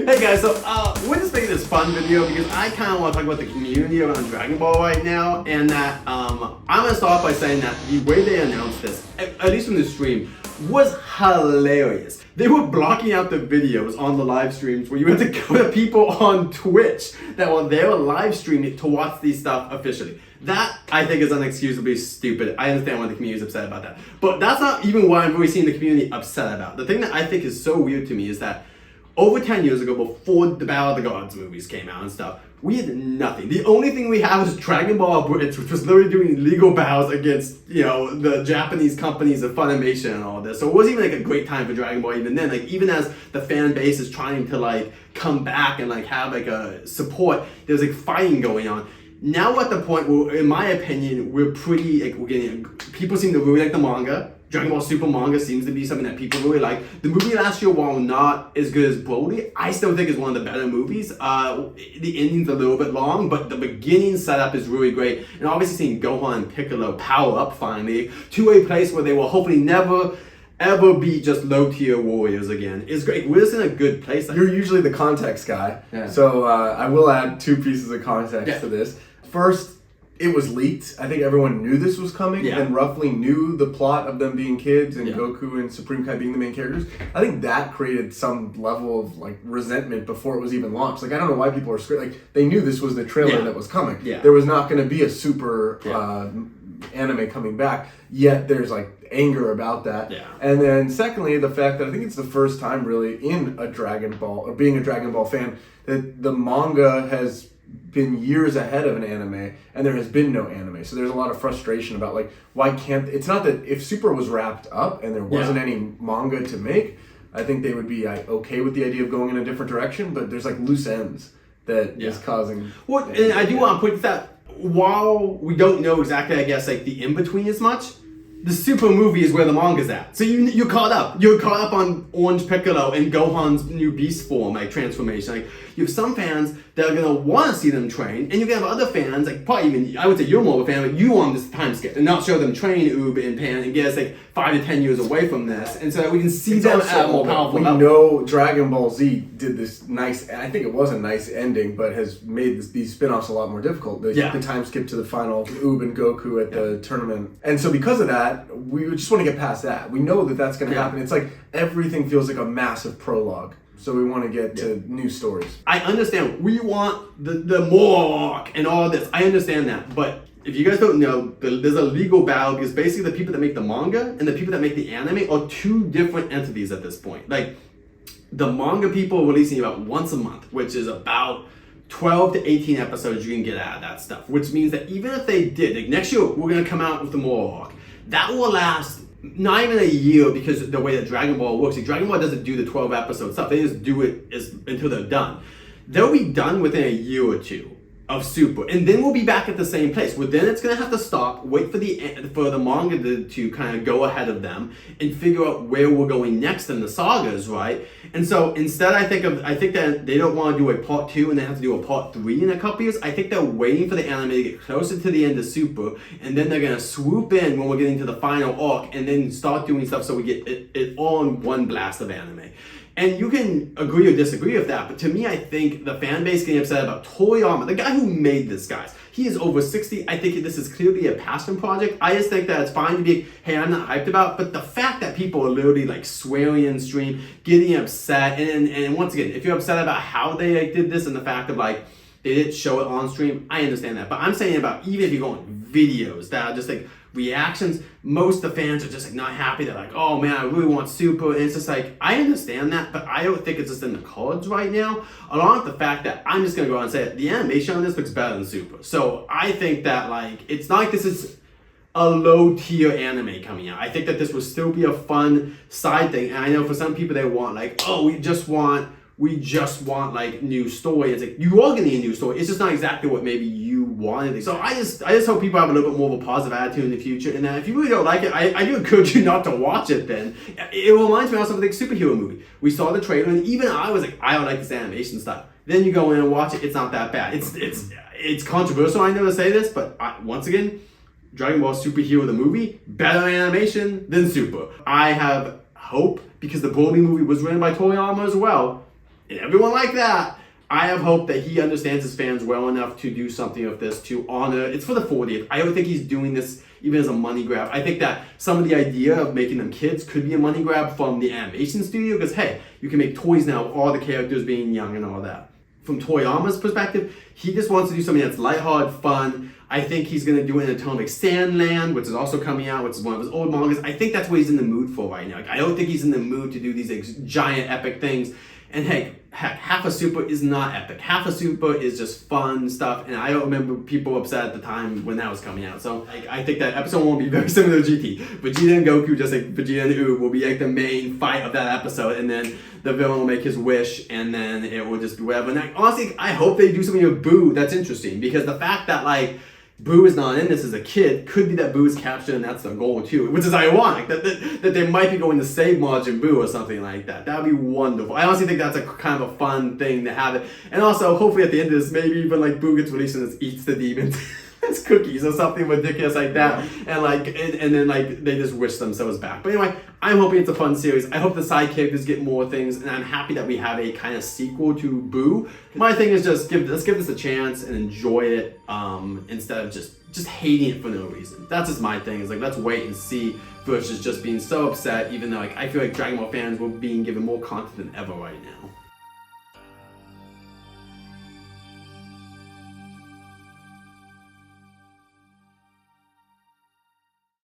Hey guys, so we're just making this fun video because I kind of want to talk about the community around Dragon Ball right now, and that I'm gonna start off by saying that the way they announced this, at least from the stream, was hilarious. They were blocking out the videos on the live streams where you had to go to people on Twitch that were there live streaming to watch these stuff officially. That, I think, is unexcusably stupid. I understand why the community is upset about that. But that's not even what I'm really seeing the community upset about. The thing that I think is so weird to me is that over 10 years ago, before the Battle of the Gods movies came out and stuff, we had nothing. The only thing we had was Dragon Ball Bridge, which was literally doing legal battles against, the Japanese companies of Funimation and all this. So it wasn't even like a great time for Dragon Ball even then. Like, even as the fan base is trying to come back and have a support, there's fighting going on. Now we're at the point where, in my opinion, we're pretty, people seem to really like the manga. Dragon Ball Super manga seems to be something that people really like. The movie last year, while not as good as Broly, I still think is one of the better movies. The ending's a little bit long, but the beginning setup is really great. And obviously seeing Gohan and Piccolo power up finally to a place where they will hopefully never ever be just low-tier warriors again is great. We're just in a good place. You're usually the context guy, so I will add two pieces of context to this. First, it was leaked. I think everyone knew this was coming and roughly knew the plot of them being kids and Goku and Supreme Kai being the main characters. I think that created some level of resentment before it was even launched. I don't know why people are scared. They knew this was the trailer that was coming. There was not going to be a super anime coming back, yet there's anger about that. And then secondly, the fact that I think it's the first time really in a Dragon Ball, or being a Dragon Ball fan, that the manga has been years ahead of an anime and there has been no anime. So there's a lot of frustration about why can't, it's not that if Super was wrapped up and there wasn't any manga to make, I think they would be okay with the idea of going in a different direction, but there's loose ends that is causing. Well, and I do want to point that while we don't know exactly, I guess, the in-between as much, the Super movie is where the manga's at. So you're caught up. You're caught up on Orange Piccolo and Gohan's new beast form, transformation. You have some fans that are going to want to see them train, and you're going to have other fans, probably even, I would say you're more of a fan, but you want this time skip and not show them train Oob and Pan and get us 5 to 10 years away from this, and so that we can see them at a more powerful level. We know Dragon Ball Z did this nice, I think it was a nice ending, but has made these spin-offs a lot more difficult. The time skip to the final Oob and Goku at the tournament. And so because of that, we just want to get past that. We know that that's going to happen. It's everything feels like a massive prologue. So we want to get to new stories. I understand. We want the Mohawk and all this. I understand that. But if you guys don't know, there's a legal battle because basically the people that make the manga and the people that make the anime are two different entities at this point. The manga people are releasing about once a month, which is about 12 to 18 episodes you can get out of that stuff. Which means that even if they did, next year we're going to come out with the Mohawk. That will last not even a year because of the way that Dragon Ball works. Dragon Ball doesn't do the 12 episode stuff. They just do it until they're done. They'll be done within a year or two of Super, and then we'll be back at the same place. But then it's gonna have to stop, wait for the manga to kind of go ahead of them and figure out where we're going next in the sagas, right? And so instead, I think that they don't want to do a part 2 and they have to do a part 3 in a couple years. I think they're waiting for the anime to get closer to the end of Super, and then they're gonna swoop in when we're getting to the final arc, and then start doing stuff so we get it all in one blast of anime. And you can agree or disagree with that, but to me, I think the fan base getting upset about Toriyama, the guy who made this, guys. He is over 60. I think this is clearly a passion project. I just think that it's fine to be, hey, I'm not hyped about, but the fact that people are literally swearing in stream, getting upset, and once again, if you're upset about how they did this and the fact of they didn't show it on stream, I understand that. But I'm saying about even if you go on videos that are just reactions, most of the fans are just not happy. They're oh man, I really want Super, and it's just I understand that, but I don't think it's just in the cards right now, along with the fact that I'm just gonna go out and say it, the animation on this looks better than Super. So I think that it's not this is a low tier anime coming out. I think that this will still be a fun side thing, and I know for some people they want we just want new story. It's you are getting a new story. It's just not exactly what maybe you wanted. So I just hope people have a little bit more of a positive attitude in the future. And if you really don't like it, I do encourage you not to watch it. Then it reminds me also of a superhero movie. We saw the trailer, and even I was I don't like this animation stuff. Then you go in and watch it. It's not that bad. It's controversial. I know to say this, but once again, Dragon Ball Superhero the movie, better animation than Super. I have hope because the Broly movie was written by Toriyama as well. and everyone like that, I have hope that he understands his fans well enough to do something with this to honor. It's for the 40th. I don't think he's doing this even as a money grab. I think that some of the idea of making them kids could be a money grab from the animation studio because, hey, you can make toys now, all the characters being young and all that. From Toyama's perspective, he just wants to do something that's lighthearted, fun. I think he's going to do it in a tone like Sandland, which is also coming out, which is one of his old mangas. I think that's what he's in the mood for right now. Like, I don't think he's in the mood to do these giant epic things. And hey, heck, Half a Super is not epic. Half a Super is just fun stuff, and I don't remember people upset at the time when that was coming out. So like, I think that episode 1 will be very similar to GT. Vegeta and Goku, just like Vegeta and Oob, will be like the main fight of that episode, and then the villain will make his wish, and then it will just be whatever. And honestly, I hope they do something with Boo that's interesting, because the fact that like Boo is not in this as a kid could be that Boo is captured and that's the goal too, which is ironic that they might be going to save Majin Buu or something like that. That would be wonderful. I honestly think that's a kind of a fun thing to have it. And also, hopefully at the end of this, maybe even like Boo gets released and eats the demons as cookies or something ridiculous like that. And like, and then like they just wish themselves back. But anyway, I'm hoping it's a fun series. I hope the side characters get more things, and I'm happy that we have a kind of sequel to Boo. My thing is just let's give this a chance and enjoy it instead of just hating it for no reason. That's just my thing. Is like, let's wait and see versus just being so upset, even though like I feel like Dragon Ball fans were being given more content than ever right now.